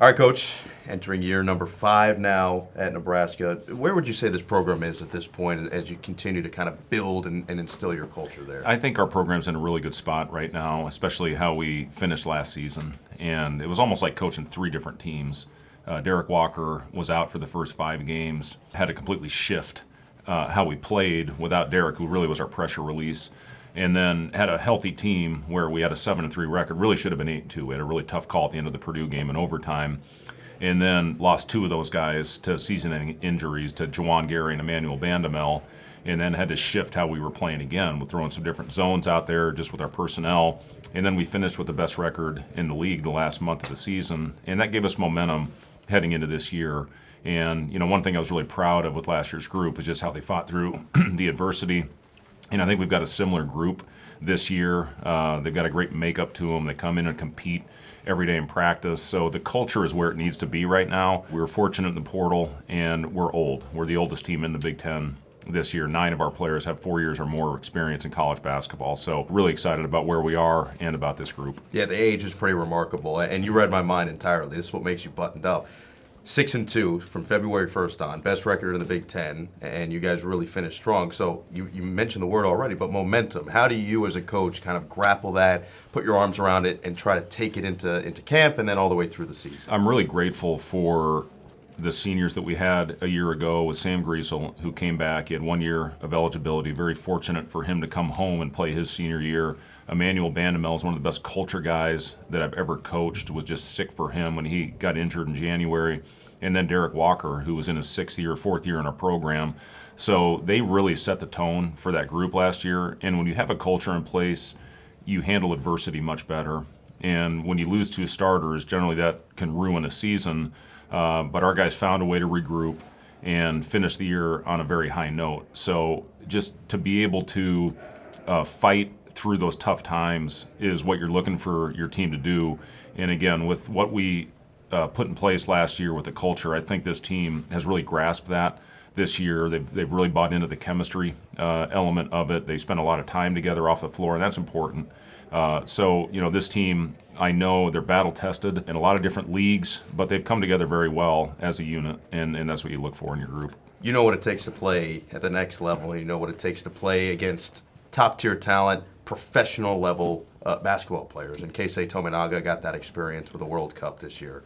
All right, Coach, entering year number 5 now at Nebraska. Where would you say this program is at this point as you continue to kind of build and instill your culture there? I think our program's in a really good spot right now, especially how we finished last season. And it was almost like coaching 3 different teams. Derek Walker was out for the first 5 games, had to completely shift how we played without Derek, who really was our pressure release. And then had a healthy team where we had a 7-3 record. Really should have been 8-2. We had a really tough call at the end of the Purdue game in overtime. And then lost 2 of those guys to season-ending injuries, to Juwan Gary and Emmanuel Bandamel, and then had to shift how we were playing again. We're throwing some different zones out there just with our personnel. And then we finished with the best record in the league the last month of the season. And that gave us momentum heading into this year. And, one thing I was really proud of with last year's group is just how they fought through the adversity. And I think we've got a similar group this year. They've got a great makeup to them. They come in and compete every day in practice. So the culture is where it needs to be right now. We were fortunate in the portal, and we're old. We're the oldest team in the Big Ten this year. 9 of our players have 4 years or more experience in college basketball. So really excited about where we are and about this group. Yeah, the age is pretty remarkable, and you read my mind entirely. This is what makes you buttoned up. 6-2 from February 1st on, best record in the Big Ten, and you guys really finished strong. So you mentioned the word already, but momentum. How do you as a coach kind of grapple that, put your arms around it, and try to take it into camp and then all the way through the season? I'm really grateful for the seniors that we had a year ago with Sam Griesel, who came back. He had 1 year of eligibility. Very fortunate for him to come home and play his senior year. Emmanuel Bandamel is one of the best culture guys that I've ever coached. Was just sick for him when he got injured in January. And then Derek Walker, who was in his 4th year in our program. So they really set the tone for that group last year. And when you have a culture in place, you handle adversity much better. And when you lose 2 starters, generally that can ruin a season. But our guys found a way to regroup and finish the year on a very high note. So just to be able to fight through those tough times is what you're looking for your team to do. And again, with what we put in place last year with the culture, I think this team has really grasped that this year. They've really bought into the chemistry element of it. They spent a lot of time together off the floor, and that's important. So this team, I know they're battle-tested in a lot of different leagues, but they've come together very well as a unit, and that's what you look for in your group. You know what it takes to play at the next level, and you know what it takes to play against top-tier talent, professional-level basketball players. And Keisei Tominaga got that experience with the World Cup this year.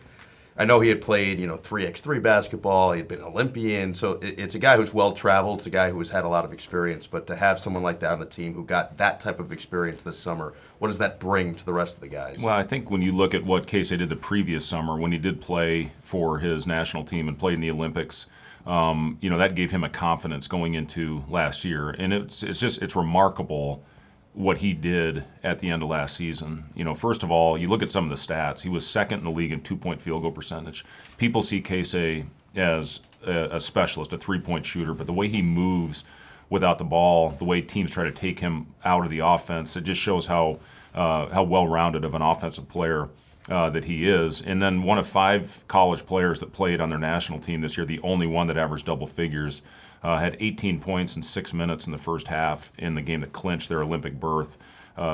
I know he had played, 3x3 basketball. He had been an Olympian. So it's a guy who's well-traveled. It's a guy who has had a lot of experience. But to have someone like that on the team who got that type of experience this summer, what does that bring to the rest of the guys? Well, I think when you look at what Keisei did the previous summer, when he did play for his national team and played in the Olympics, that gave him a confidence going into last year. And it's remarkable what he did at the end of last season. First of all, you look at some of the stats. He was 2nd in the league in 2-point field goal percentage. People see Keisei as a specialist, a 3-point shooter, but the way he moves without the ball, the way teams try to take him out of the offense, it just shows how well-rounded of an offensive player that he is. And then one of 5 college players that played on their national team this year, the only one that averaged double figures, had 18 points in 6 minutes in the first half in the game that clinched their Olympic berth.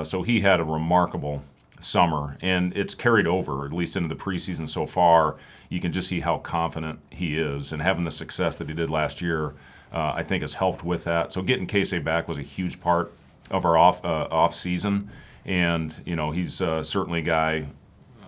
So he had a remarkable summer, and it's carried over, at least into the preseason so far. You can just see how confident he is, and having the success that he did last year, I think has helped with that. So getting Keisei back was a huge part of our off season, and he's certainly a guy.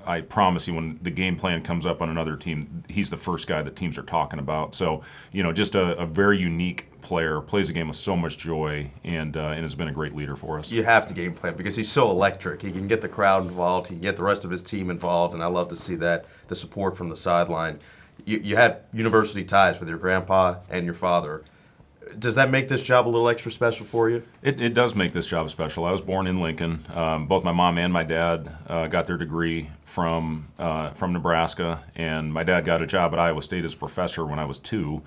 I promise you, when the game plan comes up on another team, he's the first guy that teams are talking about. So, just a very unique player, plays the game with so much joy, and has been a great leader for us. You have to game plan because he's so electric. He can get the crowd involved. He can get the rest of his team involved, and I love to see that, the support from the sideline. You had university ties with your grandpa and your father. Does that make this job a little extra special for you? It does make this job special. I was born in Lincoln. Both my mom and my dad got their degree from Nebraska, and my dad got a job at Iowa State as a professor when I was 2.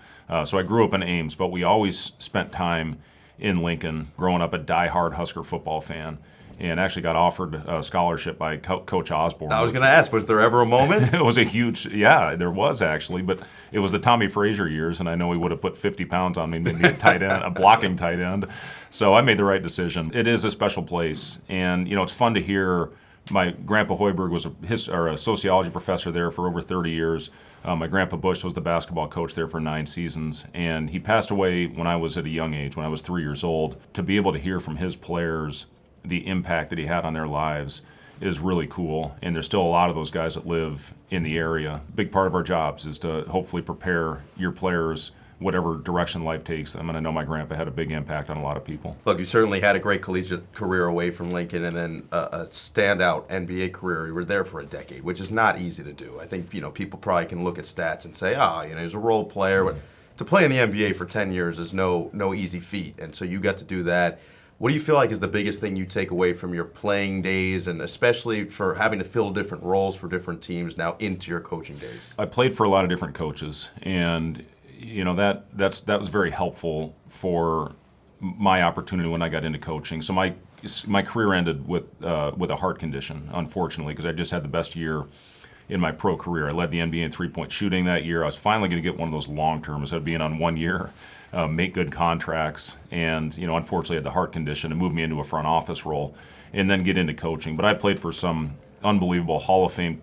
So I grew up in Ames, but we always spent time in Lincoln, growing up a diehard Husker football fan. And actually got offered a scholarship by Coach Osborne. I was going to ask, was there ever a moment? It was a huge, yeah, there was actually, but it was the Tommy Frazier years, and I know he would have put 50 pounds on me to be a tight end, a blocking tight end. So I made the right decision. It is a special place, and it's fun to hear My grandpa Hoiberg was a sociology professor there for over 30 years. My grandpa Bush was the basketball coach there for 9 seasons, and he passed away when I was at a young age, when I was 3 years old. To be able to hear from his players the impact that he had on their lives is really cool, and there's still a lot of those guys that live in the area. Big part of our jobs is to hopefully prepare your players whatever direction life takes. I mean, I know my grandpa had a big impact on a lot of people. Look, you certainly had a great collegiate career away from Lincoln, and then a standout NBA career. You were there for a decade, which is not easy to do. I think people probably can look at stats and say, he's a role player. But to play in the NBA for 10 years is no easy feat, and so you got to do that. What do you feel like is the biggest thing you take away from your playing days, and especially for having to fill different roles for different teams now into your coaching days? I played for a lot of different coaches, and that was very helpful for my opportunity when I got into coaching. So my career ended with a heart condition, unfortunately, because I just had the best year in my pro career. I led the NBA in three-point shooting that year. I was finally going to get one of those long-term, instead of being on 1 year, make good contracts, and unfortunately had the heart condition and moved me into a front office role, and then get into coaching. But I played for some unbelievable Hall of Fame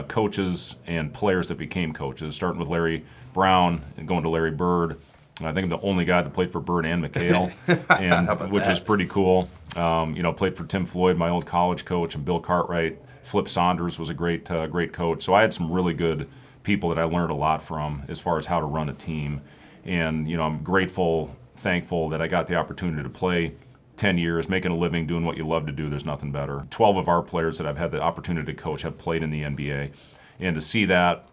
coaches and players that became coaches, starting with Larry Brown and going to Larry Bird. I think I'm the only guy that played for Bird and McHale, and which is pretty cool. Played for Tim Floyd, my old college coach, and Bill Cartwright. Flip Saunders was a great coach. So I had some really good people that I learned a lot from as far as how to run a team. And I'm grateful, thankful that I got the opportunity to play 10 years, making a living, doing what you love to do. There's nothing better. 12 of our players that I've had the opportunity to coach have played in the NBA. And to see that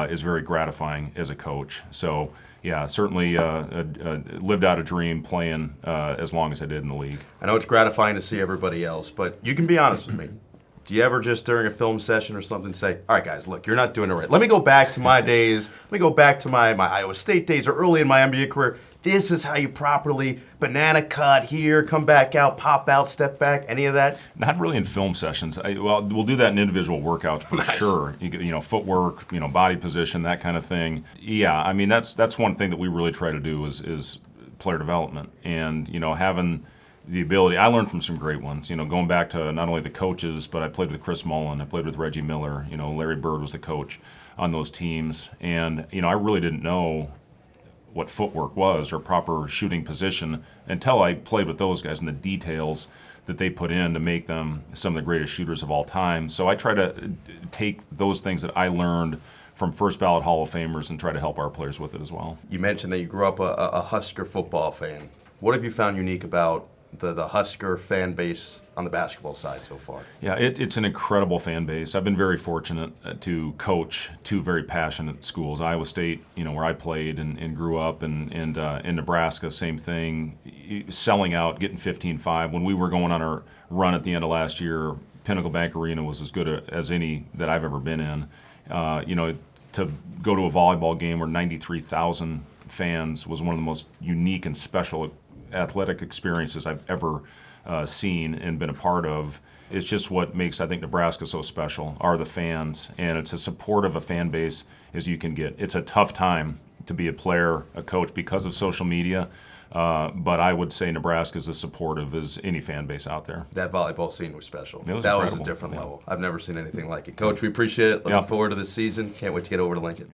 is very gratifying as a coach. So, yeah, certainly lived out a dream playing as long as I did in the league. I know it's gratifying to see everybody else, but you can be honest with me. Do you ever just during a film session or something say, all right, guys, look, you're not doing it right. Let me go back to my days. Let me go back to my Iowa State days or early in my NBA career. This is how you properly banana cut here, come back out, pop out, step back, any of that? Not really in film sessions. We'll do that in individual workouts for sure. Footwork, body position, that kind of thing. Yeah, I mean, that's one thing that we really try to do is player development. And, having the ability, I learned from some great ones, going back to not only the coaches, but I played with Chris Mullen, I played with Reggie Miller, Larry Bird was the coach on those teams. And, I really didn't know what footwork was or proper shooting position until I played with those guys and the details that they put in to make them some of the greatest shooters of all time. So I try to take those things that I learned from first ballot Hall of Famers and try to help our players with it as well. You mentioned that you grew up a Husker football fan. What have you found unique about the Husker fan base on the basketball side so far? Yeah, it's an incredible fan base. I've been very fortunate to coach two very passionate schools. Iowa State, where I played and grew up, and in Nebraska, same thing, selling out, getting 15-5. When we were going on our run at the end of last year, Pinnacle Bank Arena was as good as any that I've ever been in. To go to a volleyball game where 93,000 fans was one of the most unique and special athletic experiences I've ever seen and been a part of. It's just what makes, I think, Nebraska so special, are the fans, and it's as supportive a fan base as you can get. It's a tough time to be a player, a coach, because of social media, but I would say Nebraska is as supportive as any fan base out there. That volleyball scene was special. That was a different level. I've never seen anything like it. Coach, we appreciate it. Looking forward to this season. Can't wait to get over to Lincoln.